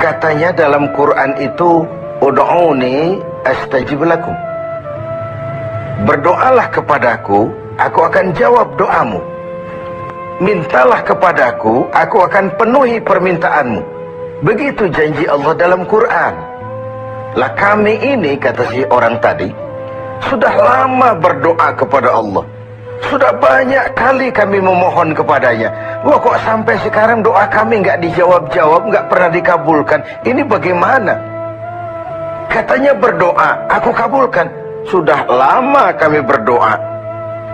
Katanya dalam Quran itu, ud'uni astajib lakum. Berdoalah kepadaku, aku akan jawab doamu. Mintalah kepadaku, aku akan penuhi permintaanmu. Begitu janji Allah dalam Quran. Lah kami ini, kata si orang tadi, sudah lama berdoa kepada Allah. Sudah banyak kali kami memohon kepadanya. Wah, kok sampai sekarang doa kami nggak dijawab-jawab, nggak pernah dikabulkan. Ini bagaimana? Katanya berdoa, aku kabulkan. Sudah lama kami berdoa.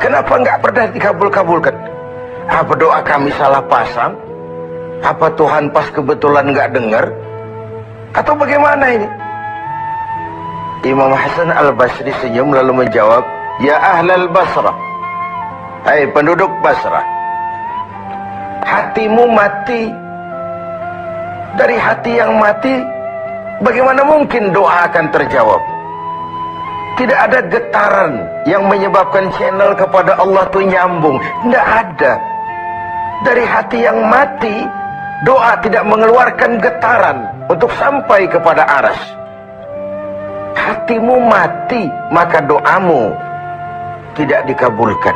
Kenapa nggak pernah dikabul-kabulkan? Apa doa kami salah pasang? Apa Tuhan pas kebetulan nggak dengar? Atau bagaimana ini? Imam Hasan al-Basri senyum lalu menjawab, ya ahlal Basrah, hai penduduk Basrah, hatimu mati. Dari hati yang mati, bagaimana mungkin doa akan terjawab? Tidak ada getaran yang menyebabkan channel kepada Allah itu nyambung. Tidak ada. Dari hati yang mati, doa tidak mengeluarkan getaran untuk sampai kepada aras. Hatimu mati, maka doamu tidak dikabulkan.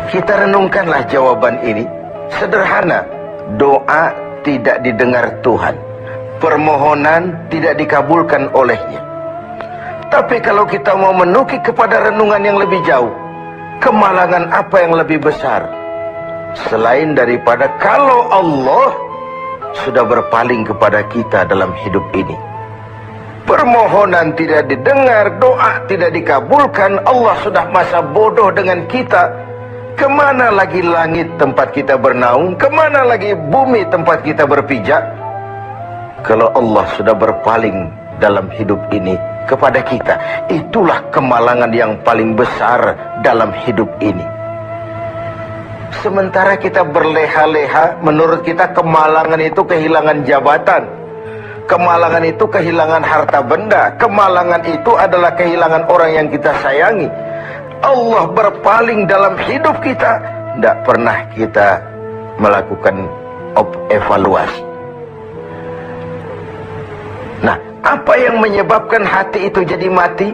Kita renungkanlah jawaban ini. Sederhana, doa tidak didengar Tuhan, permohonan tidak dikabulkan olehnya. Tapi kalau kita mau menukik kepada renungan yang lebih jauh, kemalangan apa yang lebih besar selain daripada kalau Allah sudah berpaling kepada kita dalam hidup ini? Permohonan tidak didengar, doa tidak dikabulkan, Allah sudah masa bodoh dengan kita. Kemana lagi langit tempat kita bernaung? Kemana lagi bumi tempat kita berpijak? Kalau Allah sudah berpaling dalam hidup ini kepada kita, itulah kemalangan yang paling besar dalam hidup ini. Sementara kita berleha-leha, menurut kita kemalangan itu kehilangan jabatan, kemalangan itu kehilangan harta benda, kemalangan itu adalah kehilangan orang yang kita sayangi. Allah berpaling dalam hidup kita, tidak pernah kita melakukan evaluasi. Nah, apa yang menyebabkan hati itu jadi mati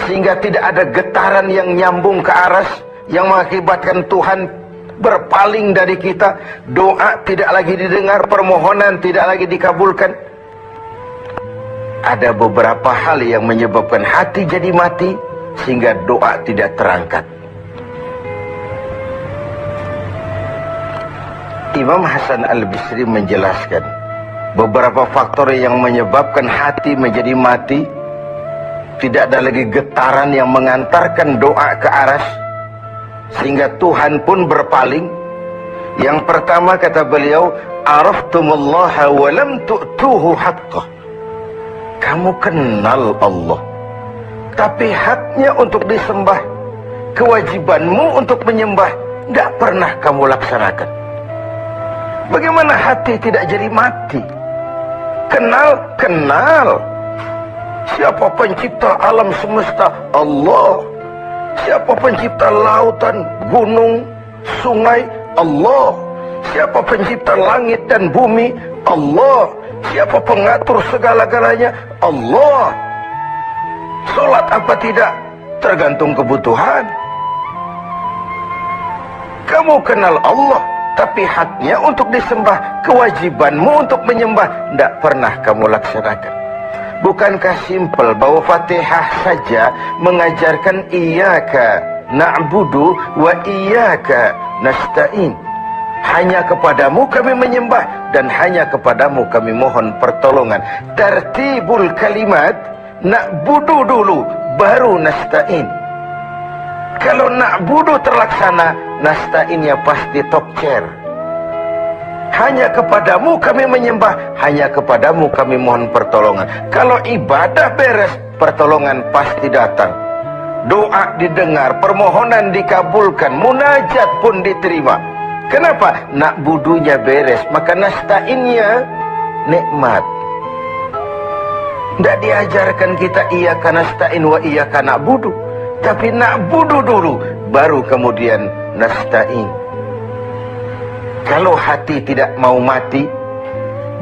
sehingga tidak ada getaran yang nyambung ke aras, yang mengakibatkan Tuhan berpaling dari kita, doa tidak lagi didengar, permohonan tidak lagi dikabulkan? Ada beberapa hal yang menyebabkan hati jadi mati sehingga doa tidak terangkat. Imam Hasan al-Basri menjelaskan beberapa faktor yang menyebabkan hati menjadi mati. Tidak ada lagi getaran yang mengantarkan doa ke aras sehingga Tuhan pun berpaling. Yang pertama, kata beliau, araftumullaha wa lam tu'tuhu haqqah. Kamu kenal Allah, tapi haknya untuk disembah, kewajibanmu untuk menyembah, tidak pernah kamu laksanakan. Bagaimana hati tidak jadi mati? Kenal. Siapa pencipta alam semesta? Allah. Siapa pencipta lautan, gunung, sungai? Allah. Siapa pencipta langit dan bumi? Allah. Siapa pengatur segala-galanya? Allah. Sholat apa tidak? Tergantung kebutuhan. Kamu kenal Allah, tapi haknya untuk disembah, kewajibanmu untuk menyembah, tidak pernah kamu laksanakan. Bukankah simpel bahwa Fatihah saja mengajarkan iyyaka na'budu wa iyyaka nasta'in? Hanya kepadamu kami menyembah dan hanya kepadamu kami mohon pertolongan. Tertibul kalimat, na'budu dulu baru nasta'in. Kalau na'budu terlaksana, nasta'innya pasti top chair. Hanya kepadamu kami menyembah, hanya kepadamu kami mohon pertolongan. Kalau ibadah beres, pertolongan pasti datang. Doa didengar, permohonan dikabulkan, munajat pun diterima. Kenapa? Na'budunya beres, maka nasta'innya nikmat. Tidak diajarkan kita iyyaka nasta'in wa iyyaka na'budu, tapi na'budu dulu baru kemudian nasta'in. Kalau hati tidak mau mati,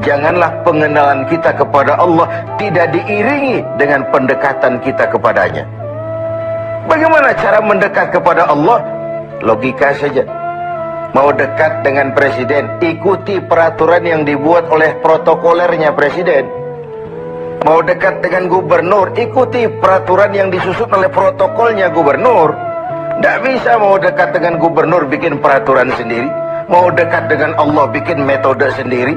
janganlah pengenalan kita kepada Allah tidak diiringi dengan pendekatan kita kepadanya. Bagaimana cara mendekat kepada Allah? Logika saja. Mau dekat dengan presiden, ikuti peraturan yang dibuat oleh protokolernya presiden. Mau dekat dengan gubernur, ikuti peraturan yang disusun oleh protokolnya gubernur. Tidak bisa mau dekat dengan gubernur bikin peraturan sendiri. Mau dekat dengan Allah bikin metode sendiri.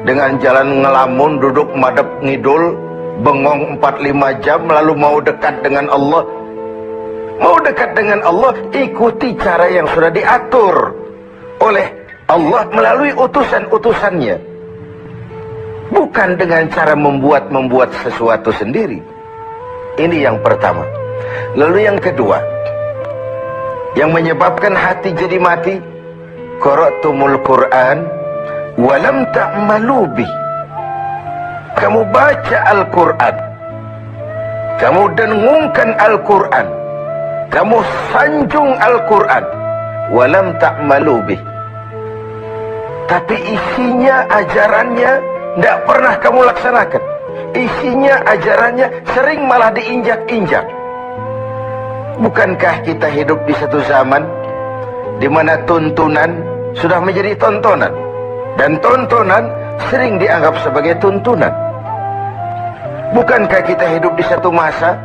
Dengan jalan ngelamun, duduk madep ngidul, bengong 4-5 jam, lalu mau dekat dengan Allah. Mau dekat dengan Allah, ikuti cara yang sudah diatur oleh Allah melalui utusan-utusannya. Bukan dengan cara membuat sesuatu sendiri. Ini yang pertama. Lalu yang kedua, yang menyebabkan hati jadi mati, qara'tumul Qur'an walam ta'malu bih. Kamu baca Al-Quran, kamu dengungkan Al-Quran, kamu sanjung Al-Quran, walam ta'malu bih, tapi isinya, ajarannya tidak pernah kamu laksanakan. Isinya, ajarannya sering malah diinjak-injak. Bukankah kita hidup di satu zaman di mana tuntunan sudah menjadi tontonan, dan tontonan sering dianggap sebagai tuntunan? Bukankah kita hidup di satu masa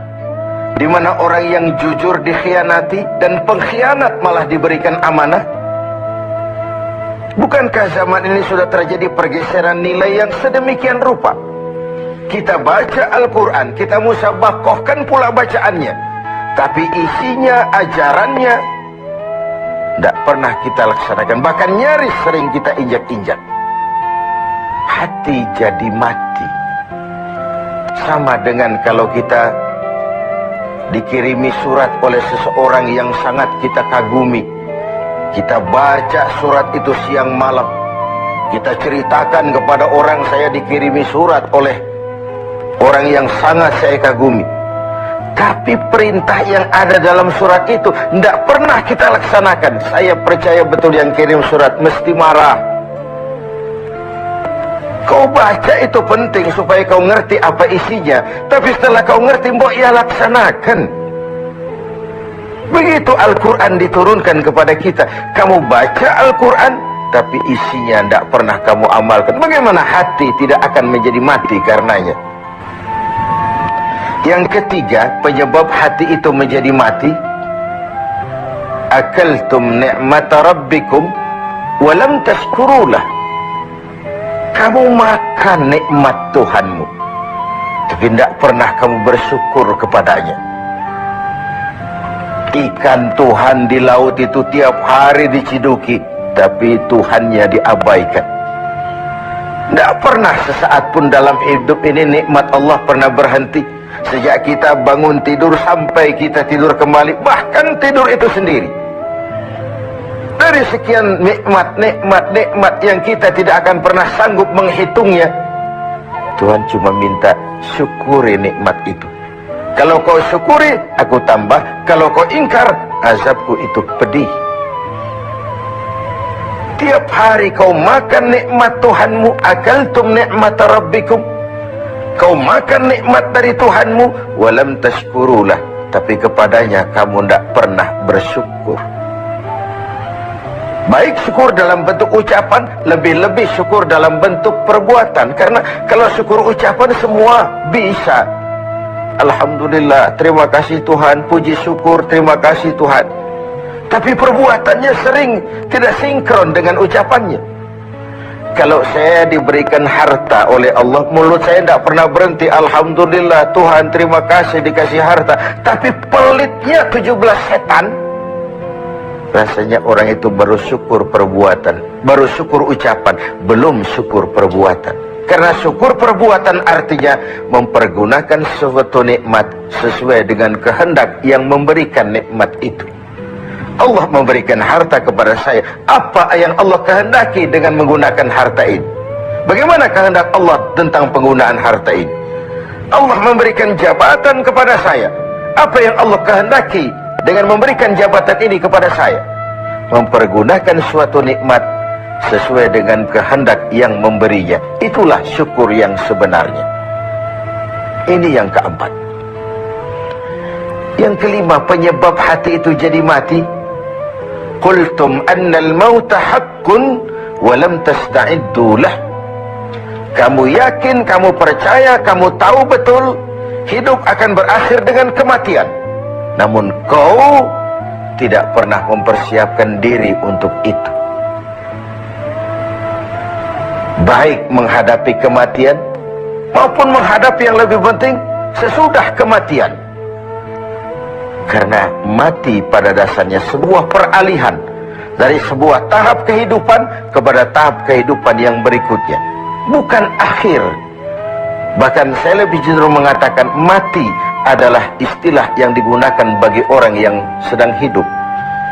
di mana orang yang jujur dikhianati dan pengkhianat malah diberikan amanah? Bukankah zaman ini sudah terjadi pergeseran nilai yang sedemikian rupa? Kita baca Al-Quran, kita musabakohkan pula bacaannya, tapi isinya, ajarannya tidak pernah kita laksanakan. Bahkan nyaris sering kita injak-injak. Hati jadi mati. Sama dengan kalau kita dikirimi surat oleh seseorang yang sangat kita kagumi. Kita baca surat itu siang malam. Kita ceritakan kepada orang, saya dikirimi surat oleh orang yang sangat saya kagumi. Tapi perintah yang ada dalam surat itu tidak pernah kita laksanakan. Saya percaya betul yang kirim surat mesti marah. Kau baca itu penting supaya kau ngerti apa isinya. Tapi setelah kau ngerti, mbok ya laksanakan. Begitu Al-Quran diturunkan kepada kita. Kamu baca Al-Quran, tapi isinya tidak pernah kamu amalkan. Bagaimana hati tidak akan menjadi mati karenanya? Yang ketiga, penyebab hati itu menjadi mati, akaltum ni'mata rabbikum walam tashkurulah. Kamu makan nikmat Tuhanmu, tapi tidak pernah kamu bersyukur kepadanya. Ikan Tuhan di laut itu tiap hari diciduki, tapi Tuhannya diabaikan. Tidak pernah sesaat pun dalam hidup ini nikmat Allah pernah berhenti. Sejak kita bangun tidur sampai kita tidur kembali, bahkan tidur itu sendiri. Dari sekian nikmat yang kita tidak akan pernah sanggup menghitungnya, Tuhan cuma minta syukuri nikmat itu. Kalau kau syukuri, aku tambah. Kalau kau ingkar, azabku itu pedih. Tiap hari kau makan nikmat Tuhanmu, akaltum ni'mata rabbikum. Kau makan nikmat dari Tuhanmu, walam tashkurulah, tapi kepadanya kamu tidak pernah bersyukur. Baik syukur dalam bentuk ucapan, lebih-lebih syukur dalam bentuk perbuatan. Karena kalau syukur ucapan semua bisa. Alhamdulillah, terima kasih Tuhan, puji syukur, terima kasih Tuhan. Tapi perbuatannya sering tidak sinkron dengan ucapannya. Kalau saya diberikan harta oleh Allah, mulut saya tidak pernah berhenti. Alhamdulillah Tuhan, terima kasih dikasih harta. Tapi pelitnya 17 setan. Rasanya orang itu baru syukur perbuatan, baru syukur ucapan, belum syukur perbuatan. Karena syukur perbuatan artinya mempergunakan suatu nikmat sesuai dengan kehendak yang memberikan nikmat itu. Allah memberikan harta kepada saya. Apa yang Allah kehendaki dengan menggunakan harta ini? Bagaimana kehendak Allah tentang penggunaan harta ini? Allah memberikan jabatan kepada saya. Apa yang Allah kehendaki dengan memberikan jabatan ini kepada saya? Mempergunakan suatu nikmat sesuai dengan kehendak yang memberinya. Itulah syukur yang sebenarnya. Ini yang keempat. Yang kelima, penyebab hati itu jadi mati. Qultum annal mauta haqqun wa lam tasta'iddu lah. Kamu yakin, kamu percaya, kamu tahu betul hidup akan berakhir dengan kematian. Namun kau tidak pernah mempersiapkan diri untuk itu. Baik menghadapi kematian maupun menghadapi yang lebih penting sesudah kematian. Karena mati pada dasarnya sebuah peralihan dari sebuah tahap kehidupan kepada tahap kehidupan yang berikutnya, bukan akhir. Bahkan saya lebih cenderung mengatakan mati adalah istilah yang digunakan bagi orang yang sedang hidup.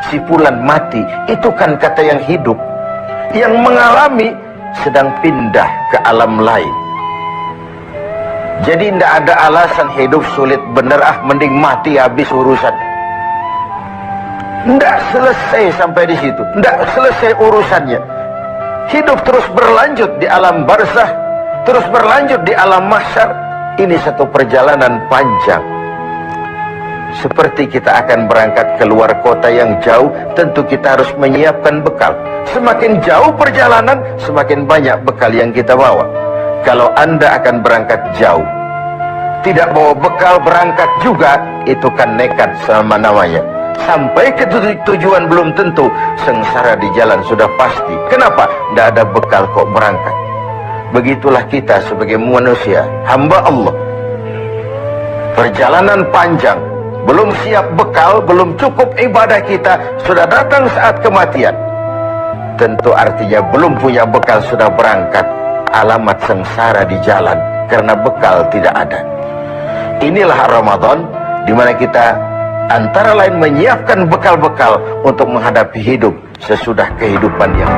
Sipulan mati itu kan kata yang hidup, yang mengalami sedang pindah ke alam lain. Jadi tidak ada alasan hidup sulit bener, mending mati habis urusan. Tidak selesai sampai di situ, tidak selesai urusannya. Hidup terus berlanjut di alam barzah, terus berlanjut di alam mahsyar. Ini satu perjalanan panjang. Seperti kita akan berangkat ke luar kota yang jauh, tentu kita harus menyiapkan bekal. Semakin jauh perjalanan, semakin banyak bekal yang kita bawa. Kalau Anda akan berangkat jauh, tidak bawa bekal berangkat juga, itu kan nekat sama namanya. Sampai ke tujuan belum tentu, sengsara di jalan sudah pasti. Kenapa? Tidak ada bekal kok berangkat. Begitulah kita sebagai manusia, hamba Allah. Perjalanan panjang, belum siap bekal, belum cukup ibadah kita, sudah datang saat kematian. Tentu artinya belum punya bekal sudah berangkat. Alamat sengsara di jalan karena bekal tidak ada. Inilah Ramadan di mana kita antara lain menyiapkan bekal-bekal untuk menghadapi hidup sesudah kehidupan yang